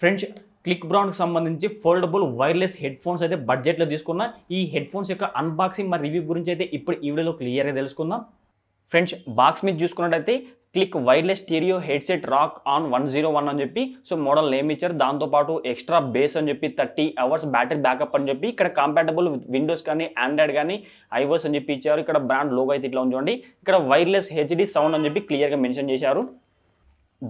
Friends click బ్రాండ్కి సంబంధించి foldable wireless head phones అయితే బడ్జెట్లో తీసుకున్న ఈ హెడ్ ఫోన్స్ యొక్క అన్బాక్సింగ్ మరి రివ్యూ గురించి అయితే ఇప్పుడు ఈ వీడియోలో క్లియర్గా తెలుసుకుందాం. ఫ్రెండ్స్ బాక్స్ మీద చూసుకున్నట్టయితే click wireless stereo headset rock on 101 అని చెప్పి మోడల్ నేమ్ ఇచ్చారు. దాంతోపాటు ఎక్స్ట్రా బేస్ అని చెప్పి 30 hours బ్యాటరీ బ్యాకప్ అని చెప్పి ఇక్కడ కంపాటబుల్ విత్ విండోస్ కానీ ఆండ్రాయిడ్ కానీ ఐఓఎస్ అని చెప్పి ఇచ్చారు. ఇక్కడ బ్రాండ్ లోగో అయితే ఇట్లా ఉంచండి. ఇక్కడ వైర్లెస్ హెచ్డి సౌండ్ అని చెప్పి క్లియర్గా మెన్షన్ చేశారు.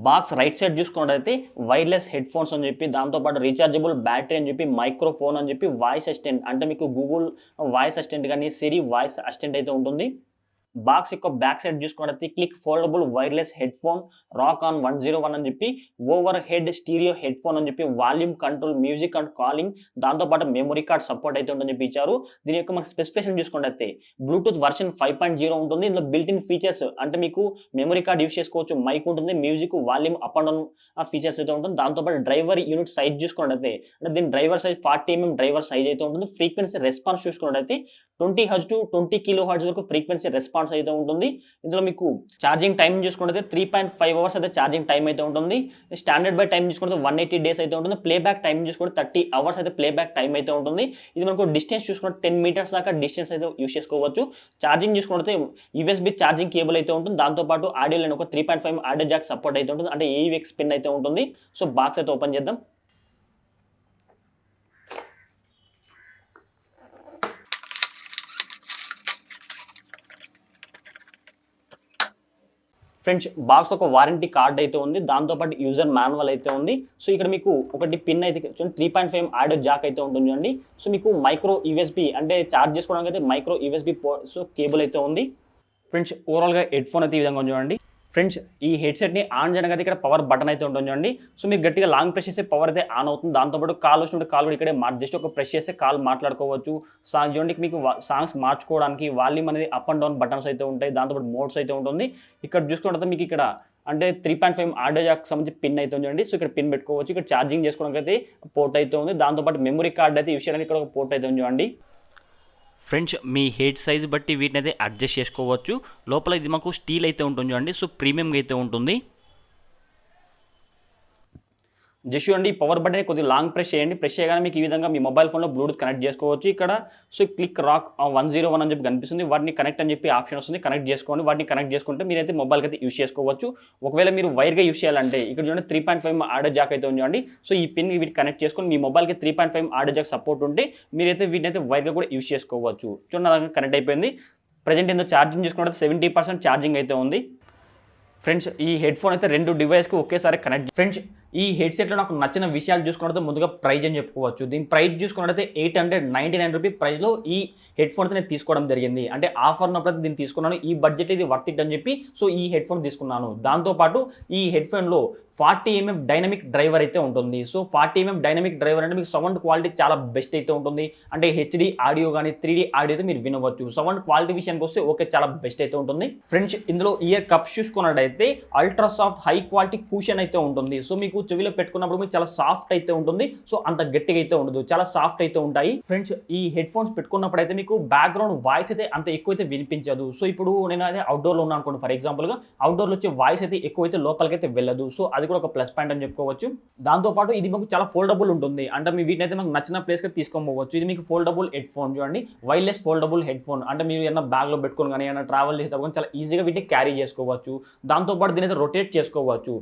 బాక్స్ రైట్ సైడ్ చూసుకున్నట్టయితే వైర్లెస్ హెడ్ ఫోన్స్ అని చెప్పి దాంతోపాటు రీఛార్జబుల్ బ్యాటరీ అని చెప్పి మైక్రోఫోన్ అని చెప్పి వాయిస్ అసిస్టెంట్ అంటే మీకు గూగుల్ వాయిస్ అసిస్టెంట్ కానీ సిరి వాయిస్ అసిస్టెంట్ అయితే ఉంటుంది. బాక్స్ యొక్క బ్యాక్ సైడ్ చూసుకున్నట్లయితే click foldable wireless head phone rock on 101 అని చెప్పి over head stereo head phone అని చెప్పి volume control music and calling దాంతోపాటు మెమరీ కార్డ్ సపోర్ట్ అయితే ఉంటుందని చెప్పి ఇచ్చారు. దీని యొక్క మనకి స్పెసిఫికేషన్ చూసుకున్నట్లయితే బ్లూటూత్ వర్షన్ 5.0 ఉంటుంది. ఇందులో బిల్ట్ ఇన్ ఫీచర్స్ అంటే మీకు మెమరీ కార్డ్ యూస్ చేసుకోవచ్చు, మైక్ ఉంటుంది, music volume up and down features అయితే ఉంటుంది. దాంతోపాటు డ్రైవర్ యూనిట్ సైజ్ చూసుకున్నట్లయితే అంటే దీని driver size 40 mm driver size అయితే ఉంటుంది. ఫ్రీక్వెన్సీ రెస్పాన్స్ చూసుకున్నట్లయితే 20 Hz to 20 kHz వరకు ఫ్రీక్వెన్సీ రెస్పాన్స్ అయితే ఉంటుంది. ఇందులో మీకు ఛార్జింగ్ టైం చూసుకుంటే 3.5 hours అయితే ఛార్జింగ్ టైం అయితే ఉంటుంది. స్టాండర్డ్ బై టైం చూసుకుంటే 180 days అయితే ఉంటుంది. ప్లేబ్యాక్ టైం చూసుకుంటే 30 hours అయితే ప్లేబ్యాక్ టైం అయితే ఉంటుంది. ఇది మనకు డిస్టెన్స్ చూసుకుంటే 10 meters దాకా డిస్టెన్స్ అయితే యూస్ చేసుకోవచ్చు. ఛార్జింగ్ చూసుకుంటే USB ఛార్జింగ్ కేబుల్ అయితే ఉంటుంది. దాంతోపాటు ఆడియో లైన్ ఒక 3.5 ఆడియో జాక్ సపోర్ట్ అయితే ఉంటుంది. అంటే AUX పిన్ అయితే ఉంటుంది. బాక్స్ అయితే ఓపెన్ చేద్దాం. ఫ్రెండ్స్ బాక్స్ ఒక వారంటీ కార్డ్ అయితే ఉంది. దాంతోపాటు యూజర్ మాన్యువల్ అయితే ఉంది. ఇక్కడ మీకు ఒకటి పిన్ అయితే 3.5 ఆడియో జాక్ అయితే ఉంటుంది అండి. మీకు మైక్రో USB అంటే ఛార్జ్ చేసుకోవడానికి అయితే మైక్రో USB కేబుల్ అయితే ఉంది. ఫ్రెండ్స్ ఓవరాల్గా హెడ్ ఫోన్ అయితే ఈ విధంగా చూడండి. ఫ్రెండ్స్ ఈ హెడ్సెట్ని ఆన్ చేయడానికి అయితే ఇక్కడ పవర్ బటన్ అయితే ఉంటుంది చూడండి. మీరు గట్టిగా లాంగ్ ప్రెస్ చేస్తే పవర్ అయితే ఆన్ అవుతుంది. దాంతోపాటు కాల్ వచ్చినప్పుడు కాల్ కూడా ఇక్కడే జస్ట్ ఒక ప్రెస్ చేస్తే కాల్ మాట్లాడుకోవచ్చు. సాంగ్స్ చూడండి, మీకు సాంగ్స్ మార్చుకోవడానికి వాల్యూమ్ అనేది అప్ అండ్ డౌన్ బటన్స్ అయితే ఉంటాయి. దాంతోపాటు మోడ్స్ అయితే ఉంటుంది. ఇక్కడ చూసుకుంటే మీకు ఇక్కడ అంటే 3.5 ఆడియో జాక్ సంబంధించి పిన్ అయితే ఉందండి. ఇక్కడ పిన్ పెట్టుకోవచ్చు. ఇక్కడ ఛార్జింగ్ చేసుకోవడానికి అయితే పోర్ట్ అయితే ఉంది. దాంతోపాటు మెమరీ కార్డ్ అయితే యూస్ చేయడానికి ఇక్కడ ఒక పోర్ట్ అయితే ఉంది చూడండి. ఫ్రెండ్స్ మీ హెడ్ సైజ్ బట్టి వీటిని అయితే అడ్జస్ట్ చేసుకోవచ్చు. లోపల ఇది మాకు స్టీల్ అయితే ఉంటుంది చూడండి. ప్రీమియంగా అయితే ఉంటుంది. జస్ట్ చూడండి పవర్ బటన్ కొద్దిగా లాంగ్ ప్రెస్ చేయండి. ప్రెస్ చేయగానే మీకు ఈ విధంగా మీ మొబైల్ ఫోన్లో బ్లూటూత్ కనెక్ట్ చేసుకోవచ్చు. ఇక్కడ క్లిక్ రాక్ 101 అని చెప్పి కనిపిస్తుంది. వాటిని కనెక్ట్ అని చెప్పి ఆప్షన్ వస్తుంది. కనెక్ట్ చేసుకోండి. వాటిని కనెక్ట్ చేసుకుంటే మీరైతే మొబైల్కి అయితే యూస్ చేసుకోవచ్చు. ఒకవేళ మీరు వైర్గా యూస్ చేయాలంటే ఇక్కడ చూడండి 3.5 ఆడియో జాక్ అయితే ఉందండి. ఈ పిన్ వీటికి కనెక్ట్ చేసుకొని మీ మొబైల్కి 3.5 ఆడియో జాక్ సపోర్ట్ ఉంటే మీరైతే వీటిని అయితే వైర్గా కూడా యూస్ చేసుకోవచ్చు. చూడండి కనెక్ట్ అయిపోయింది. ప్రజెంట్ ఏందో ఛార్జింగ్ చేసుకుంటే 70% ఛార్జింగ్ అయితే ఉంది. ఫ్రెండ్స్ ఈ హెడ్ ఫోన్ అయితే 2 డివైస్కి ఒకేసారి కనెక్ట్. ఫ్రెండ్స్ ఈ హెడ్సెట్లో నాకు నచ్చిన విషయాలు చూసుకున్నట్టు ముందుగా ప్రైజ్ అని చెప్పుకోవచ్చు. దీని ప్రైస్ చూసుకున్నట్టయితే 899 రూపీ ప్రైస్లో ఈ హెడ్ ఫోన్ అయితే నేను తీసుకోవడం జరిగింది. అంటే ఆఫర్ ఉన్నప్పుడు దీన్ని తీసుకున్నాను. ఈ బడ్జెట్ ఇది వర్త్ ఇట్ అని చెప్పి ఈ హెడ్ ఫోన్ తీసుకున్నాను. దాంతోపాటు ఈ హెడ్ ఫోన్లో 40 mm డైనమిక్ డ్రైవర్ అయితే ఉంటుంది. 40 mm డైనమిక్ డ్రైవర్ అంటే మీకు సౌండ్ క్వాలిటీ చాలా బెస్ట్ అయితే ఉంటుంది. అంటే HD ఆడియో కానీ 3D ఆడియో అయితే మీరు వినవచ్చు. సౌండ్ క్వాలిటీ విషయానికి వస్తే ఓకే చాలా బెస్ట్ అయితే ఉంటుంది. ఫ్రెండ్స్ ఇందులో ఇయర్ కప్స్ చూసుకున్నట్టయితే అల్ట్రా సాఫ్ట్ హై క్వాలిటీ కూషన్ అయితే ఉంటుంది. మీకు చెవిలో పెట్టుకున్నప్పుడు మీకు చాలా సాఫ్ట్ అయితే ఉంటుంది. అంత గట్టిగా అయితే ఉండదు, చాలా సాఫ్ట్ అయితే ఉంటాయి. ఫ్రెండ్స్ ఈ హెడ్ ఫోన్స్ పెట్టుకున్నప్పుడు అయితే మీకు బ్యాక్గ్రౌండ్ వాయిస్ అయితే అంత ఎక్కువైతే వినిపించదు. ఇప్పుడు నేను అదే అవుట్డోర్లో ఉన్నాను అనుకోండి, ఫర్ ఎగ్జాంపుల్గా అవుట్డోర్లో వచ్చే వాయిస్ అయితే ఎక్కువైతే లోపలికైతే వెళ్ళదు. అది కూడా ఒక ప్లస్ పాయింట్ అని చెప్పుకోవచ్చు. దాంతోపాటు ఇది మీకు చాలా ఫోల్డబుల్ ఉంటుంది. అంటే మీ వీటిని అయితే మీకు నచ్చిన ప్లేస్కి తీసుకోవచ్చు. ఇది మీకు ఫోల్డబుల్ హెడ్ ఫోన్ చూడండి, వైర్లెస్ ఫోల్డబుల్ హెడ్ ఫోన్. అంటే మీరు ఏమైనా బ్యాగ్లో పెట్టుకొని కానీ ఏమైనా ట్రావెల్ చేసేటప్పుడు చాలా ఈజీగా వీటిని క్యారీ చేసుకోవచ్చు. దాంతోపాటు దీని అయితే రొటేట్ చేసుకోవచ్చు.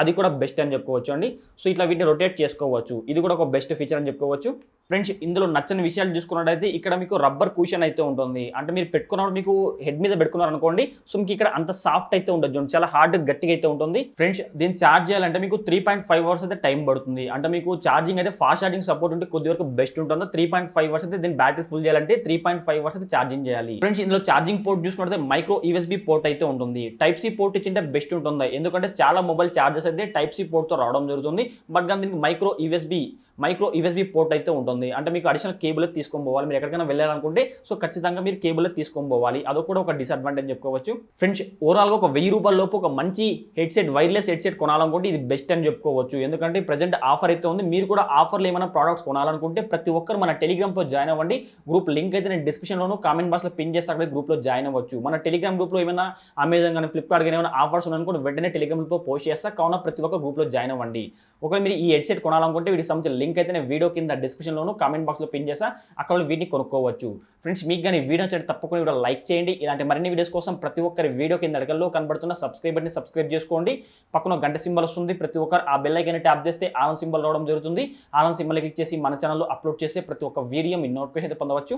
అది కూడా బెస్ట్ అని చెప్పుకోవచ్చు అండి. ఇట్లా వీటిని రొటేట్ చేసుకోవచ్చు. ఇది కూడా ఒక బెస్ట్ ఫీచర్ అని చెప్పుకోవచ్చు. ఫ్రెండ్స్ ఇందులో నచ్చని విషయాలు చూసుకున్నట్టయితే ఇక్కడ మీకు రబ్బర్ కూషన్ అయితే ఉంటుంది. అంటే మీరు పెట్టుకున్నప్పుడు మీకు హెడ్ మీద పెట్టుకున్నారు అనుకోండి, మీకు ఇక్కడ అంత సాఫ్ట్ అయితే ఉండదు, చాలా హార్డ్ గట్టిగా అయితే ఉంటుంది. ఫ్రెండ్స్ దీన్ని ఛార్జ్ చేయాలంటే మీకు 3.5 hours అయితే టైం పడుతుంది. అంటే మీకు ఛార్జింగ్ అయితే ఫాస్ట్ ఛార్జింగ్ సపోర్ట్ ఉంటే కొద్ది వరకు బెస్ట్ ఉంటుంది. 3.5 hours అయితే దీని బ్యాటరీ ఫుల్ చేయాలంటే 3.5 hours అయితే ఛార్జింగ్ చేయాలి. ఫ్రెండ్స్ ఇందులో ఛార్జింగ్ పోర్ట్ చూసుకుంటే మైక్రో USB పోర్ట్ అయితే ఉంటుంది. టైప్ C పోర్ట్ ఇచ్చింటే బెస్ట్ ఉంటుంది. ఎందుకంటే చాలా మొబైల్ ఛార్జెస్ అయితే టైప్ C పోర్ట్తో రావడం జరుగుతుంది. బట్ కానీ దీనికి మైక్రో USB పోర్ట్ అయితే ఉంటుంది. అంటే మీకు అడిషనల్ కేబుల్ తీసుకొని పోవాలి. మీరు ఎక్కడికైనా వెళ్ళాలనుకుంటే ఖచ్చితంగా మీరు కేబుల్ తీసుకొని పోవాలి. అది కూడా ఒక డిసడ్వాంటేజ్ చెప్పుకోవచ్చు. ఫ్రెండ్స్ ఓవరాల్గా ఒక 1000 రూపాయల లోపు ఒక మంచి హెడ్సెట్ వైర్లెస్ హెడ్సెట్ కొనాలనుకుంటే కొనాలనుకుంటే ఇది బెస్ట్ అని చెప్పుకోవచ్చు. ఎందుకంటే ప్రెజెంట్ ఆఫర్ అయితే ఉంది. మీరు కూడా ఆఫర్‌లో ఏమైనా ప్రొడక్ట్స్ కొనాలనుకుంటే ప్రతి ఒక్కరు మన టెలిగ్రామ్‌లో జాయిన్ అవ్వండి. గ్రూప్ లింక్ అయితే నేను డిస్క్రిప్షన్‌లోను, కామెంట్ బాక్స్‌లో పిన్ చేస్తే అక్కడ గ్రూప్‌లో జాయిన్ అవ్వచ్చు. మన టెలిగ్రామ్ గ్రూప్‌లో ఏమైనా అమెజాన్ గాని, ఫ్లిప్‌కార్ట్ గాని ఏమైనా ఆఫర్స్ ఉన్నాయనుకోండి వెంటనే టెలిగ్రామ్ గ్రూప్‌లో పోస్ట్ చేస్తా. కావున ప్రతి ఒక్క గ్రూప్‌లో జాయిన్ అవ్వండి. ఒకవేళ మీరు ఈ హెడ్‌సెట్ కొనాలనుకుంటే వీటికి సంబంధించిన లింక్ అయితే నేను వీడియో కింద డిస్క్రిప్షన్‌లోను, కామెంట్ బాక్స్‌లో పిన్ చేస్తా. అక్కడ వీటిని కొనుక్కోవచ్చు. ఫ్రెండ్స్ మీకు గాని వీడియో నచ్చితే తప్పకుండా వీడియో లైక్ చేయండి. ఇలాంటి మరిన్ని వీడియోస్ కోసం ప్రతి ఒక్కరి వీడియో కింద అడగల్లో కనబడుతున్న సబ్స్క్రైబ్ బటన్ని సబ్స్క్రైబ్ చేసుకోండి. పక్కన గంట సింబల్ వస్తుంది. ప్రతి ఒక్కరు ఆ బెల్ ఐకాన్ ట్యాప్ చేస్తే ఆల్ సింబల్ రావడం జరుగుతుంది. ఆల్ సింబల్ క్లిక్ చేసి మన ఛానల్లో అప్లోడ్ చేసే ప్రతి ఒక్క వీడియో మీ నోటిఫికేషన్ అయితే పొందవచ్చు.